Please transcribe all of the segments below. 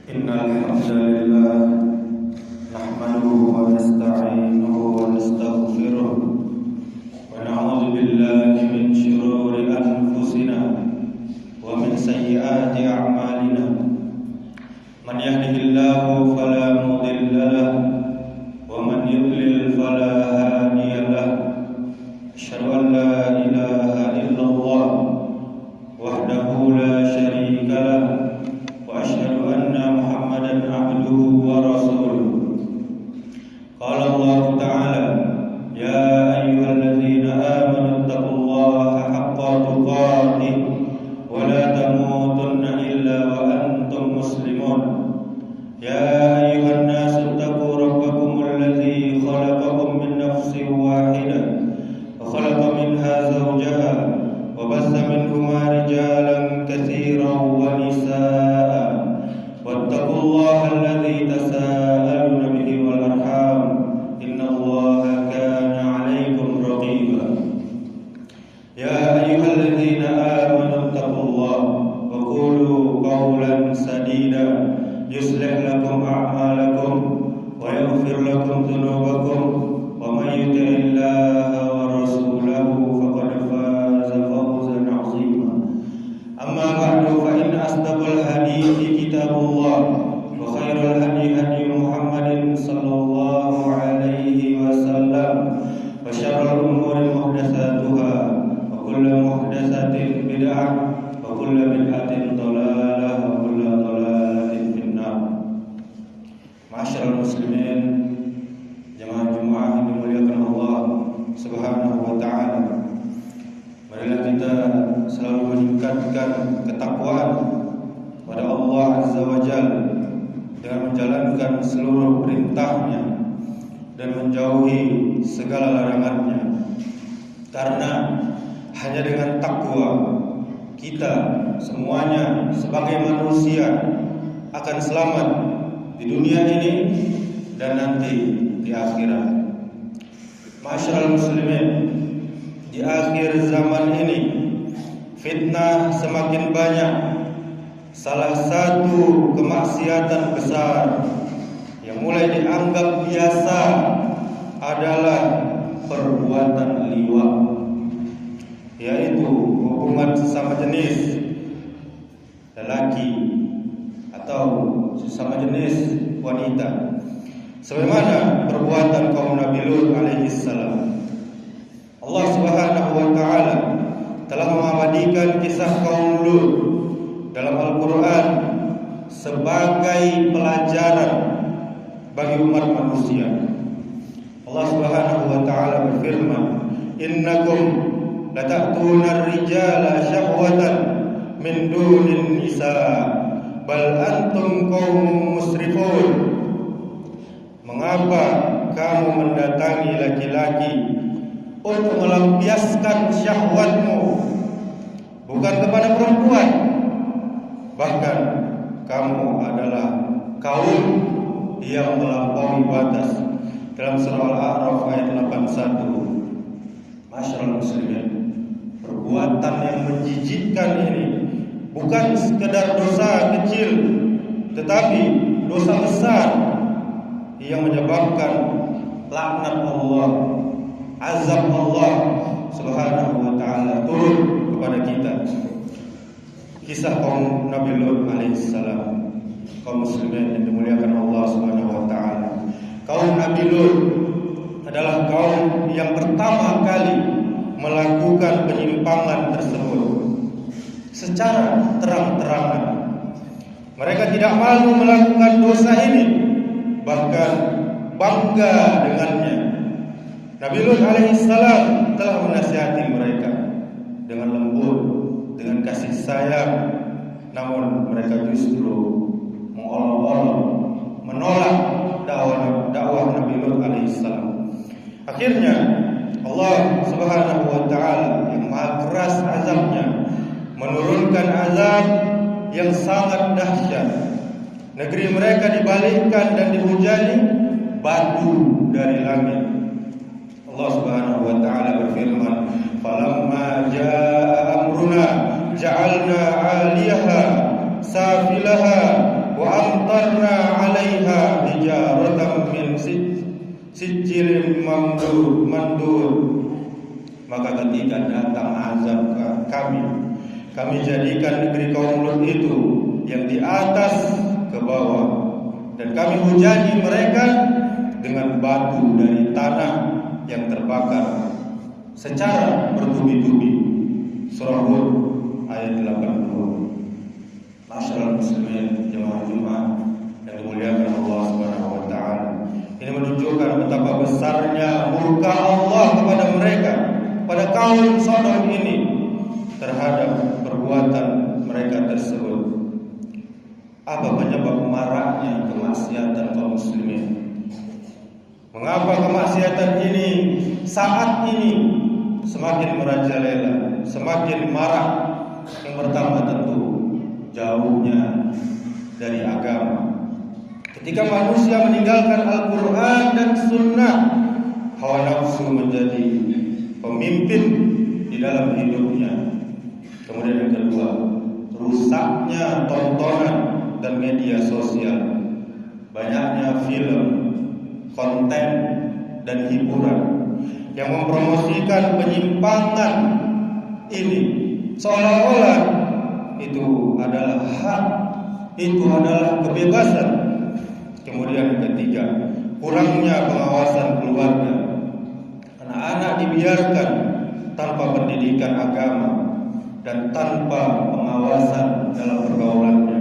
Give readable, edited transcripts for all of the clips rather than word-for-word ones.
Innal hamdalillah nahmaduhu wa nasta'inuhu wa nastaghfiruh wa na'udzu billahi min shururi anfusina wa min sayyiati a'malina. Man yahdihillahu fala mudilla lahu wa man yudlil fala hadiya lahu. Asyhadu an la ilaha illallah wahdahu la syarika lahu wa asyhadu anna Muhammadan abduhu wa rasuluh. Qala Allah Ta'ala, ya ayyuhalladzina amanu taqullaha haqqa tuqatih wa la tamutunna illa wa antum muslimun. Ya ayyuhan nasu taqu rabbakum alladzi khalaqakum min nafsin wahidah wa khalaqa minha zawjaha wa bassa minhuma rijalan katsiran wa nisaa. Wattaqullaha alladzi tasaaluna bihi wal arham innallaha kana 'alaykum raqiba. Ya ayyuhalladzina amanu taqullaha wa qulu qawlan sadida yuslih lakum a'malakum wa yaghfir lakum dhunubakum wa may yuti'illaha wa rasulahu faqad faza fawzan 'azima. Amma ba'du, fa in asdaqal hadithi kitabullah wa khairal hadi hadi Muhammadin sallallahu alaihi wasallam wa syarrul umuri muhdatsatuha wa kullu muhdatsatin bid'ah wa kullu bid'atin dhalalah wa kullu dhalalatin finnar. Ma'asyiral muslimin, jamaah Jumat yang dimuliakan Allah Subhanahu wa taala. Marilah kita selalu meningkatkan ketakwaan pada Allah Azza wa Jalla dengan menjalankan seluruh perintahnya dan menjauhi segala larangannya. Karena hanya dengan takwa kita semuanya sebagai manusia akan selamat di dunia ini dan nanti di akhirat. Ma'asyiral muslimin, di akhir zaman ini fitnah semakin banyak. Salah satu kemaksiatan besar yang mulai dianggap biasa adalah perbuatan liwat, yaitu hubungan sesama jenis lelaki atau sesama jenis wanita, sebagaimana perbuatan kaum Nabi Lut alaihi salam. Allah Subhanahu wa taala telah mengabadikan kisah kaum Lut dalam Al-Qur'an sebagai pelajaran bagi umat manusia. Allah Subhanahu wa taala berfirman, "Innakum lata'tuna ar-rijala syahwatan min dunin nisa bal antum qaumun musrifun." Mengapa kamu mendatangi laki-laki untuk melampiaskan syahwatmu bukan kepada perempuan? Bahkan kamu adalah kaum yang melampaui batas. Dalam surah Al-A'raf ayat 81. Masyaallah muslimin, perbuatan yang menjijikkan ini bukan sekedar dosa kecil, tetapi dosa besar yang menyebabkan laknat Allah, azab Allah Subhanahu wa taala turun kepada kita. Kisah kaum Nabi Lut alaihissalam, kaum muslimin yang dimuliakan Allah Subhanahu wa taala. Kaum Nabi Lut adalah kaum yang pertama kali melakukan penyimpangan tersebut secara terang-terangan. Mereka tidak malu melakukan dosa ini, bahkan bangga dengannya. Nabi Lut alaihissalam telah menasihati mereka dengan lembut, dengan kasih sayang, namun mereka justru mengolok-olok, menolak dakwah Nabi Lut alaihissalam. Akhirnya Allah Subhanahu wa taala yang maha keras azabnya menurunkan azab yang sangat dahsyat. Negeri mereka dibalikkan dan dihujani batu dari langit. Allah Subhanahu wa taala berfirman, "Falamma jaa amruna ja'alna 'aliyaha safilaha wa amtarna sijilin mandur. Maka ketika datang azab kami jadikan negeri kaum Lut itu yang di atas ke bawah, dan kami hujani mereka dengan batu dari tanah yang terbakar secara bertubi-tubi. Surah Hud ayat 80. Masyaallah muslimin jemaah Jumat yang dimuliakan Allah Subhanahu wa taala. Ini menunjukkan betapa besarnya murka Allah kepada mereka, pada kaum Sodom ini terhadap perbuatan mereka tersebut. Apa penyebab maraknya kemaksiatan kaum muslimin? Mengapa kemaksiatan ini saat ini semakin merajalela, semakin marak? Yang pertama tentu jauhnya dari agama. Ketika manusia meninggalkan Al-Quran dan Sunnah, hawa nafsu menjadi pemimpin di dalam hidupnya. Kemudian yang kedua, rusaknya tontonan dan media sosial. Banyaknya film, konten, dan hiburan yang mempromosikan penyimpangan ini, seolah-olah itu adalah hak, itu adalah kebebasan. Kemudian yang ketiga, kurangnya pengawasan keluarga. Anak-anak dibiarkan tanpa pendidikan agama dan tanpa pengawasan dalam pergaulannya.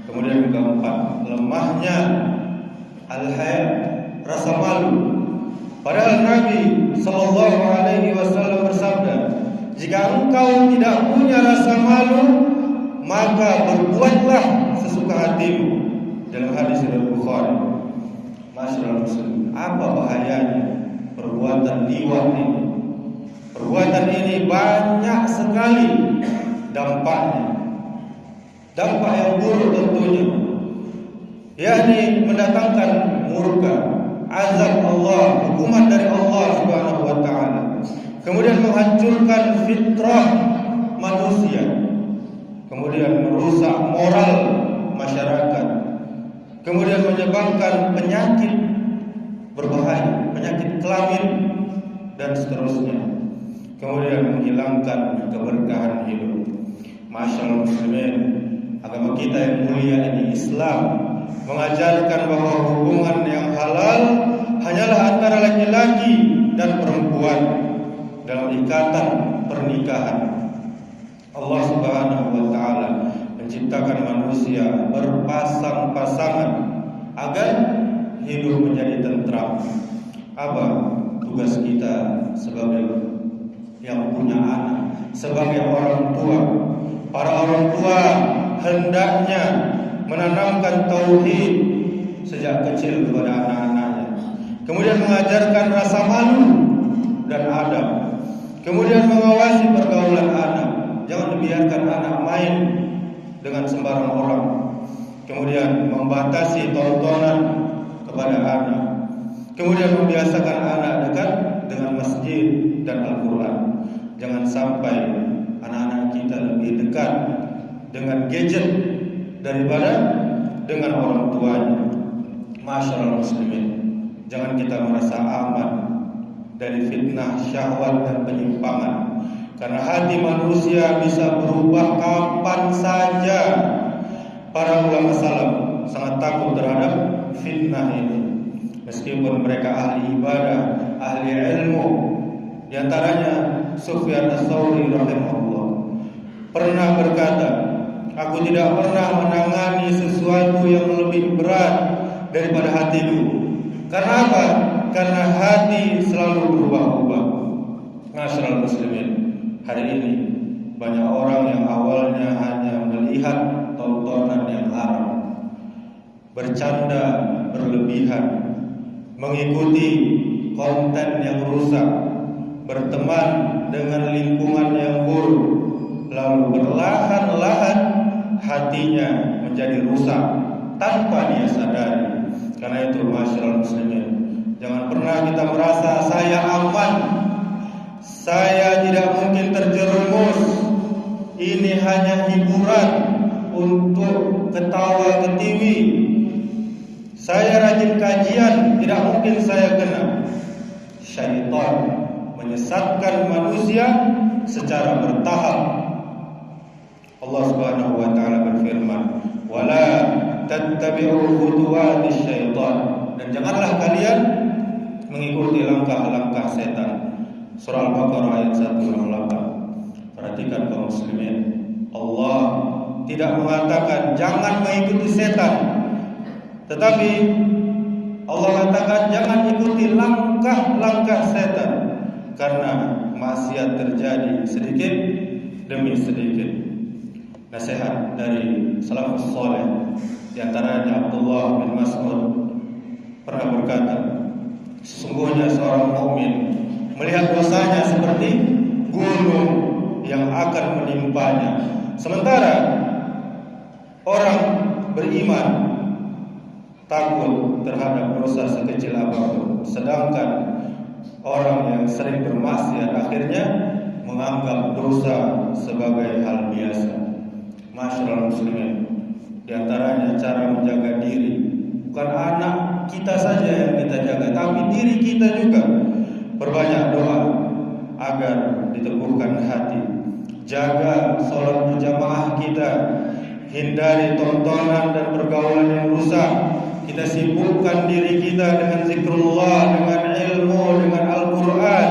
Kemudian yang keempat, lemahnya al-haya, rasa malu. Padahal Nabi Sallallahu Alaihi Wasallam bersabda, jika engkau tidak punya rasa malu, maka berbuatlah sesuka hatimu. Dalam hadis riwayat Bukhari. Masyaallah muslim, apa bahayanya perbuatan liwat ini? Perbuatan ini banyak sekali dampaknya. Dampak yang buruk tentunya, yakni mendatangkan murka, azab Allah, hukuman dari Allah Subhanahu wa taala. Kemudian menghancurkan fitrah manusia. Kemudian merusak moral masyarakat. Kemudian menyebabkan penyakit berbahaya, penyakit kelamin dan seterusnya. Kemudian menghilangkan keberkahan hidup. Masyaallah muslimin, agama kita yang mulia ini Islam mengajarkan bahwa hubungan yang halal hanyalah antara laki-laki dan perempuan dalam ikatan pernikahan. Allah Subhanahu wa taala menciptakan manusia berpasang-pasangan agar hidup menjadi tentram. Apa tugas kita sebagai yang punya anak, sebagai orang tua? Para orang tua hendaknya menanamkan tauhid sejak kecil kepada anak-anaknya. Kemudian mengajarkan rasa malu dan adab. Kemudian mengawasi pergaulan anak. Jangan dibiarkan anak main dengan sembarang orang. Kemudian membatasi tontonan kepada anak. Kemudian membiasakan anak dekat dengan masjid dan Al-Quran. Jangan sampai anak-anak kita lebih dekat dengan gadget daripada dengan orang tuanya. Masyaallah muslimin, jangan kita merasa aman dari fitnah syahwat dan penyimpangan, karena hati manusia bisa berubah kapan saja. Para ulama salaf sangat takut terhadap fitnah ini, meskipun mereka ahli ibadah, ahli ilmu. Di antaranya Sufyan Ats-Tsauri rahimahullah pernah berkata, aku tidak pernah menangani sesuatu yang lebih berat daripada hatiku. Karena apa? Karena hati selalu berubah-ubah. Masyaallah muslimin, hari ini banyak orang yang awalnya hanya melihat tontonan yang haram, bercanda berlebihan, mengikuti konten yang rusak, berteman dengan lingkungan yang buruk, lalu perlahan-lahan hatinya menjadi rusak tanpa dia sadari. Karena itu masyaallah muslimin, jangan pernah kita merasa saya aman, saya tidak mungkin terjerumus, ini hanya hiburan untuk ketawa ketiwi. Saya rajin kajian, tidak mungkin saya kena. Syaitan menyesatkan manusia secara bertahap. Allah Subhanahu wa taala berfirman, "Wala tattabi'u khutuwatis syaitan." Dan janganlah kalian mengikuti langkah-langkah setan. Surah Al-Baqarah ayat 128. Perhatikan kaum muslimin, Allah tidak mengatakan jangan mengikuti setan, tetapi Allah katakan jangan ikuti langkah-langkah setan, karena maksiat terjadi sedikit demi sedikit. Nasihat dari salafus saleh, di antaranya Abdullah bin Mas'ud pernah berkata, sesungguhnya seorang mukmin melihat dosanya seperti gunung yang akan menimpanya, sementara orang beriman takut terhadap dosa sekecil apapun. Sedangkan orang yang sering bermaksiat akhirnya menganggap dosa sebagai hal biasa. Masyaallah muslimin, di antaranya cara menjaga diri, bukan anak kita saja yang kita jaga, tapi diri kita juga. Perbanyak doa agar diteguhkan hati. Jaga sholat berjamaah kita, hindari tontonan dan pergaulan yang rusak. Kita sibukkan diri kita dengan zikrullah, dengan ilmu, dengan Al-Quran.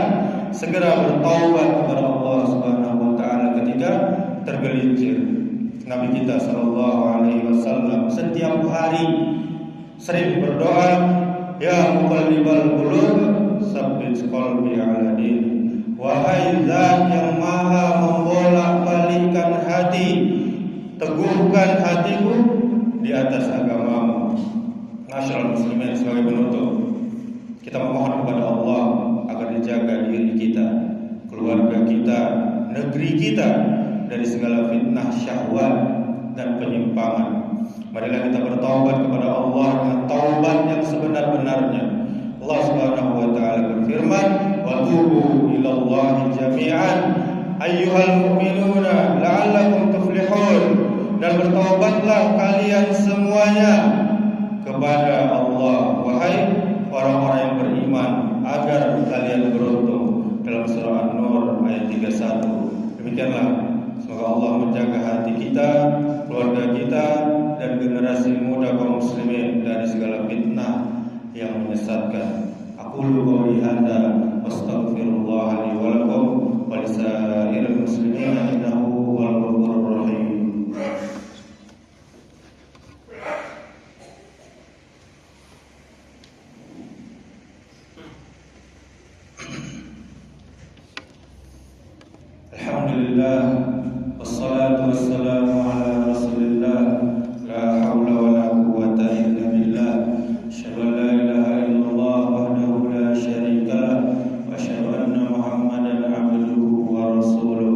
Segera bertaubat kepada Allah Subhanahu wa taala ketika tergelincir. Nabi kita sallallahu alaihi wasallam setiap hari sering berdoa, ya muqallibal qulub, tsabbit qalbi ala dinik. Wahai zat yang maha membolak-balikkan hati, teguhkan hatiku di atas agamamu. Masyaallah muslimin, sebagai penutup, kita memohon kepada Allah agar dijaga diri kita, keluarga kita, negeri kita dari segala fitnah syahwat dan penyimpangan. Marilah kita bertaubat kepada Allah dengan taubat yang sebenar-benarnya. Allah Subhanahu wa taala berfirman, "Wa tubu ilallahi jami'an ayyuhal mu'minuna la'allakum tuflihun." Dan bertaubatlah kalian semuanya kepada Allah, wahai orang-orang yang beriman, agar kalian beruntung. Dalam surah An-Nur ayat 31. Demikianlah, semoga Allah menjaga hati kita, keluarga kita, dan generasi muda kaum muslimin dari segala fitnah yang menyesatkan. Aqulu qouli hadza wastaghfirullah li wa lakum wa lisairil muslimin innahu huwal ghafurur rahim. Alhamdulillah, wassalatu wassalamu ala rasulillah, la hawla wa la quwwata illa billah. Asyhadu an la ilaha illallah wahdahu la syarika lah, wa asyhadu anna Muhammadan abduhu wa rasuluh.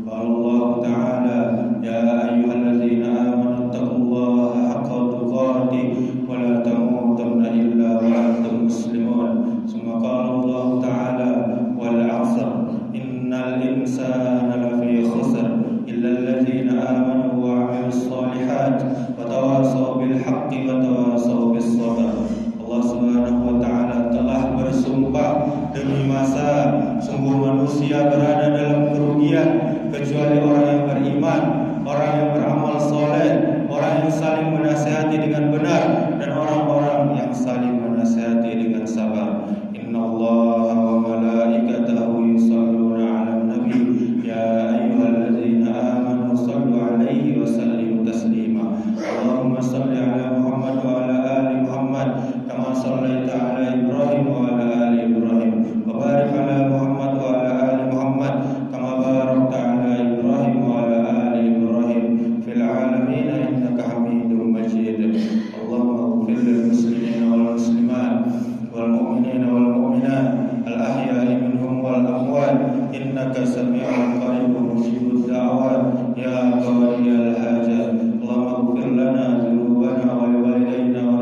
Qala Allah ta'ala, ya ayyuhalladzina amanu taqullaha haqqa tuqatih wa la tamutunna illa wa antum muslimun. Summa qala Allah ta'ala, wal 'asr innal insana lafi khusr illa alladzina amanu wa 'amilus shalihat wa tawasaw bil haqqi wa tawasaw bis sabr. Allah Subhanahu wa taala telah bersumpah, demi masa sungguh manusia berada dalam kerugian kecuali orang yang beriman, orang yang beramal soleh, orang yang saling menasihati dengan benar, dan orang-orang yang saling menasihati dengan sabar. Innallaha wa malaikatahu yusholluna 'alan nabi ya ayyuhalladzina amanu shallu 'alaihi wa sallimu taslima. Allahumma shalli 'ala Muhammad wa 'ala ali Muhammad kama shallaita 'ala Ibrahim wa 'ala ali Ibrahim wa barik 'ala Muhammad wa 'ala ali Muhammad kama barakta 'ala Ibrahim wa 'ala ali Ibrahim fil 'alamin innaka Hamidum Majid. Allahumma ighfir lil muslimina wal muslimat wal mu'minina wal mu'minat al ahya'i minhum wal amwat innaka sami'un qaribun mujibud da'wat ya qadiyal hajat. Allahumma ighfir lana dhunubana wa liwalidayna wa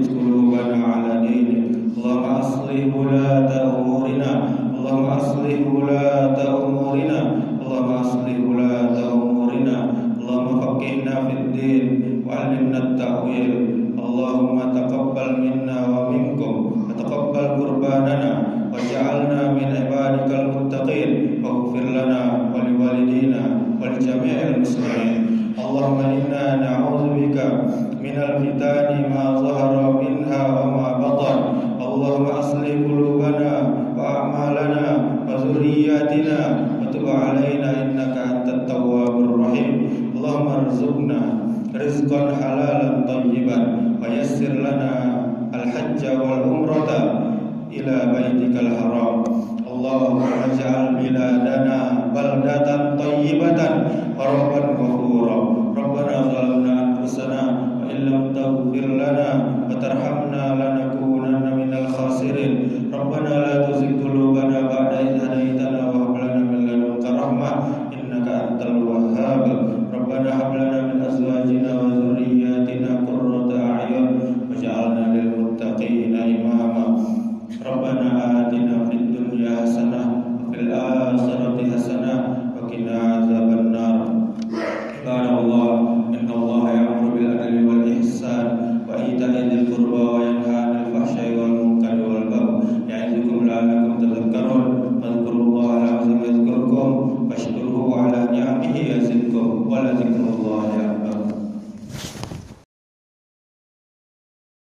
ثبت قلوبنا على دينك. اللهم أصلح ولاة أمورنا. اللهم أصلح ولاة أمورنا. اللهم أصلح ولاة أمورنا. اللهم فقهنا في الدين وعلمنا التأويل. اللهم تقبل منا ومنكم وتقبل قرباننا واجعلنا من عبادك المتقين واغفر لنا ولوالدينا ولجميع المسلمين. اللهم إنا نعوذ بك من الفتن ما ظهر منها وما بطن. اللهم أصلح قلوبنا وأعمالنا وذرياتنا وتب علينا إنك أنت التواب الرحيم. اللهم ارزقنا رزقا حلالا طيبا ويسر لنا الحج والعمرة إلى بيتك الحرام. اللهم اجعل بلادنا بلدة طيبة وربا غفورا. ربنا ظلمنا أنفسنا وإن لم تغفر لنا وترحمنا لنكونن من الخاسرين. ربنا